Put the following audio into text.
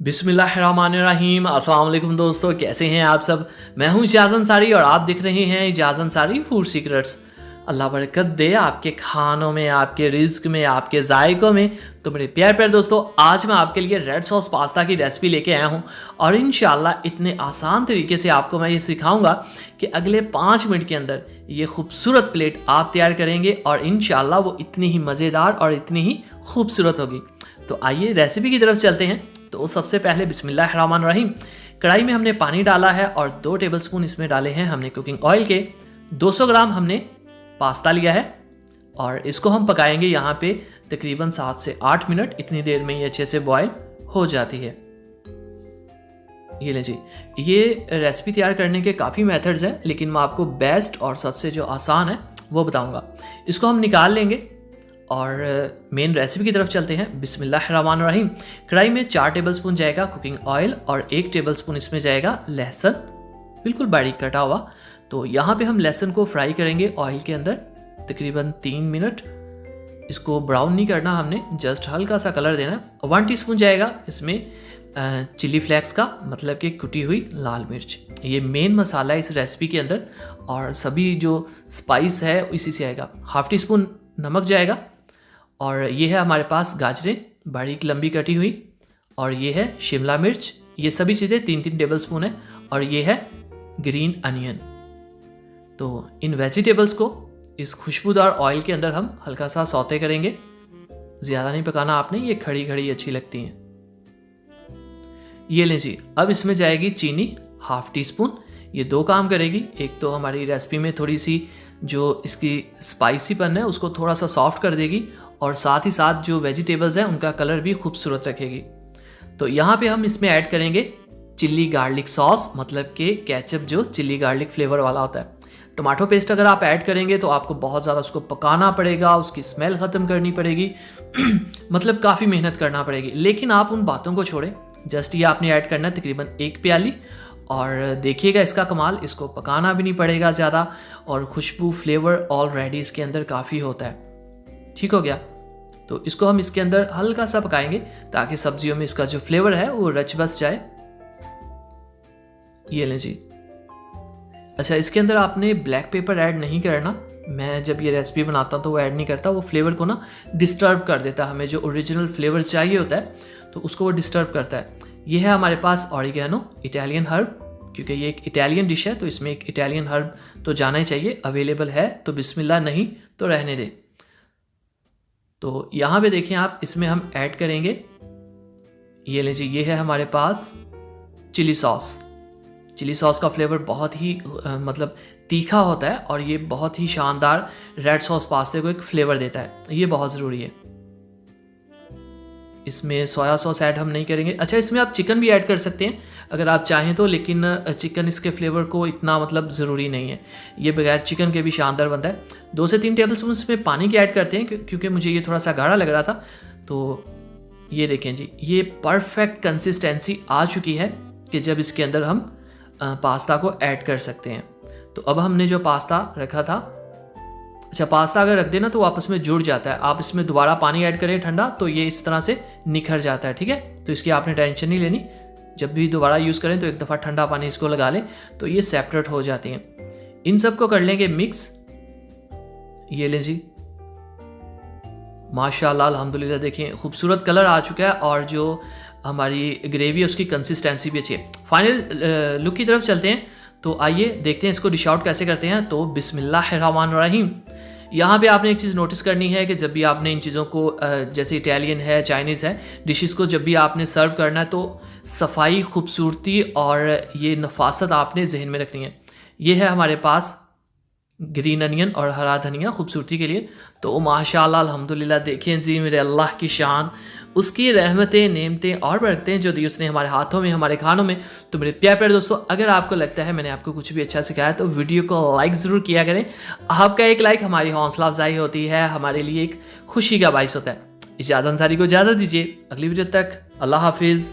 बिस्मिल्लाहिर्रहमानिर्रहीम। अस्सलाम वालेकुम दोस्तों, कैसे हैं आप सब। मैं हूं इजाज़ अंसारी और आप दिख रहे हैं इजाज़ अंसारी फूड सीक्रेट्स। अल्लाह बरकत दे आपके खानों में, आपके रिज्क में, आपके जायकों में। तो मेरे प्यार प्यार दोस्तों, आज मैं आपके लिए रेड सॉस पास्ता की रेसिपी लेके आया हूं और इंशाल्लाह इतने आसान तरीके से आपको मैं ये सिखाऊंगा कि अगले 5 मिनट के अंदर ये खूबसूरत प्लेट आप तैयार करेंगे और इंशाल्लाह वो इतनी ही मज़ेदार और इतनी ही खूबसूरत होगी। तो आइए रेसिपी की तरफ चलते हैं। तो सबसे पहले बिस्मिल्लाहिर्रहमानिर्रहीम, कढ़ाई में हमने पानी डाला है और 2 टेबलस्पून इसमें डाले हैं हमने कुकिंग ऑयल के। 200 ग्राम हमने पास्ता लिया है और इसको हम पकाएंगे यहाँ पे तकरीबन 7 से 8 मिनट। इतनी देर में ये अच्छे से बॉयल हो जाती है। ये ले जी, ये रेसिपी तैयार करने के काफ़ी मेथड्स हैं, लेकिन मैं आपको बेस्ट और सबसे जो आसान है वो बताऊँगा। इसको हम निकाल लेंगे और मेन रेसिपी की तरफ चलते हैं। बिस्मिल्लाहिर्रहमानिर्रहीम, कढ़ाई में 4 टेबलस्पून जाएगा कुकिंग ऑयल और 1 टेबलस्पून इसमें जाएगा लहसुन, बिल्कुल बारीक कटा हुआ। तो यहाँ पे हम लहसुन को फ्राई करेंगे ऑयल के अंदर तकरीबन 3 मिनट। इसको ब्राउन नहीं करना हमने, जस्ट हल्का सा कलर देना। 1 टीस्पून जाएगा इसमें चिली फ्लेक्स का, मतलब कि कुटी हुई लाल मिर्च। ये मेन मसाला है इस रेसिपी के अंदर और सभी जो स्पाइस है इसी से आएगा। 1/2 टीस्पून नमक जाएगा और ये है हमारे पास गाजरें बारीक लंबी कटी हुई और ये है शिमला मिर्च। ये सभी चीज़ें 3-3 टेबलस्पून है और ये है ग्रीन अनियन। तो इन वेजिटेबल्स को इस खुशबूदार ऑयल के अंदर हम हल्का सा सौते करेंगे। ज़्यादा नहीं पकाना आपने, ये खड़ी खड़ी अच्छी लगती हैं। ये लें जी, अब इसमें जाएगी चीनी 1/2 टीस्पून। ये 2 काम करेगी। एक तो हमारी रेसिपी में थोड़ी सी जो इसकी स्पाइसीपन है उसको थोड़ा सा सॉफ्ट कर देगी और साथ ही साथ जो वेजिटेबल्स हैं उनका कलर भी खूबसूरत रखेगी। तो यहाँ पे हम इसमें ऐड करेंगे चिल्ली गार्लिक सॉस, मतलब कि केचप जो चिल्ली गार्लिक फ्लेवर वाला होता है। टमाटो पेस्ट अगर आप ऐड करेंगे तो आपको बहुत ज़्यादा उसको पकाना पड़ेगा, उसकी स्मेल ख़त्म करनी पड़ेगी मतलब काफ़ी मेहनत करना पड़ेगी। लेकिन आप उन बातों को छोड़ें, जस्ट ये आपने ऐड करना है तकरीबन 1 प्याली और देखिएगा इसका कमाल। इसको पकाना भी नहीं पड़ेगा ज़्यादा और खुशबू फ्लेवर ऑलरेडी इसके अंदर काफ़ी होता है। ठीक हो गया। तो इसको हम इसके अंदर हल्का सा पकाएंगे ताकि सब्जियों में इसका जो फ्लेवर है वो रच बस जाए। ये लें जी। अच्छा, इसके अंदर आपने ब्लैक पेपर ऐड नहीं करना। मैं जब ये रेसिपी बनाता हूँ तो वो ऐड नहीं करता, वो फ्लेवर को ना डिस्टर्ब कर देता है। हमें जो ओरिजिनल फ्लेवर चाहिए होता है तो उसको वो डिस्टर्ब करता है। ये है हमारे पास ऑरिगेनो, इटालियन हर्ब, क्योंकि ये एक इटालियन डिश है तो इसमें एक इटालियन हर्ब तो जाना ही चाहिए। अवेलेबल है तो बिस्मिल्लाह, नहीं तो रहने दे। तो यहाँ पे देखें आप, इसमें हम ऐड करेंगे, ये लीजिए, ये है हमारे पास चिली सॉस। चिली सॉस का फ्लेवर बहुत ही मतलब तीखा होता है और ये बहुत ही शानदार रेड सॉस पास्ते को एक फ्लेवर देता है। ये बहुत ज़रूरी है। इसमें सोया सॉस ऐड हम नहीं करेंगे। अच्छा, इसमें आप चिकन भी ऐड कर सकते हैं अगर आप चाहें तो, लेकिन चिकन इसके फ्लेवर को इतना मतलब ज़रूरी नहीं है। ये बगैर चिकन के भी शानदार बनता है। 2 से 3 टेबलस्पून इसमें पानी की ऐड करते हैं क्योंकि मुझे ये थोड़ा सा गाढ़ा लग रहा था। तो ये देखें जी, ये परफेक्ट कंसिस्टेंसी आ चुकी है कि जब इसके अंदर हम पास्ता को ऐड कर सकते हैं। तो अब हमने जो पास्ता रखा था, अच्छा, पास्ता अगर रख देना तो आपस में जुड़ जाता है। आप इसमें दोबारा पानी ऐड करें ठंडा तो ये इस तरह से निखर जाता है। ठीक है, तो इसकी आपने टेंशन नहीं लेनी। जब भी दोबारा यूज़ करें तो एक दफ़ा ठंडा पानी इसको लगा लें तो ये सेपरेट हो जाती हैं। इन सब को कर लेंगे मिक्स। ये लें जी, माशाल्लाह अल्हम्दुलिल्लाह, देखें खूबसूरत कलर आ चुका है और जो हमारी ग्रेवी है उसकी कंसिस्टेंसी भी अच्छी है। फाइनल लुक की तरफ चलते हैं। तो आइए देखते हैं इसको डिश आउट कैसे करते हैं। तो बिस्मिल्लाहिर्रहमानिर्रहीम, यहाँ पे आपने एक चीज़ नोटिस करनी है कि जब भी आपने इन चीज़ों को जैसे इटालियन है, चाइनीज़ है, डिशेस को जब भी आपने सर्व करना है तो सफाई, खूबसूरती और ये नफासत आपने जहन में रखनी है। ये है हमारे पास ग्रीन अनियन और हरा धनिया खूबसूरती के लिए। तो माशाल्लाह अल्हम्दुलिल्लाह, देखें जी मेरे अल्लाह की शान, उसकी रहमतें, नेमतें और बरकतें जो दी उसने हमारे हाथों में, हमारे खानों में। तो मेरे प्यारे प्यारे दोस्तों, अगर आपको लगता है मैंने आपको कुछ भी अच्छा सिखाया तो वीडियो को लाइक ज़रूर किया करें। आपका एक लाइक हमारी हौसला अफजाई होती है, हमारे लिए एक खुशी का बाइस होता है। इजाज़त अंसारी को इजाज़त दीजिए, अगली वीडियो तक अल्लाह हाफिज़।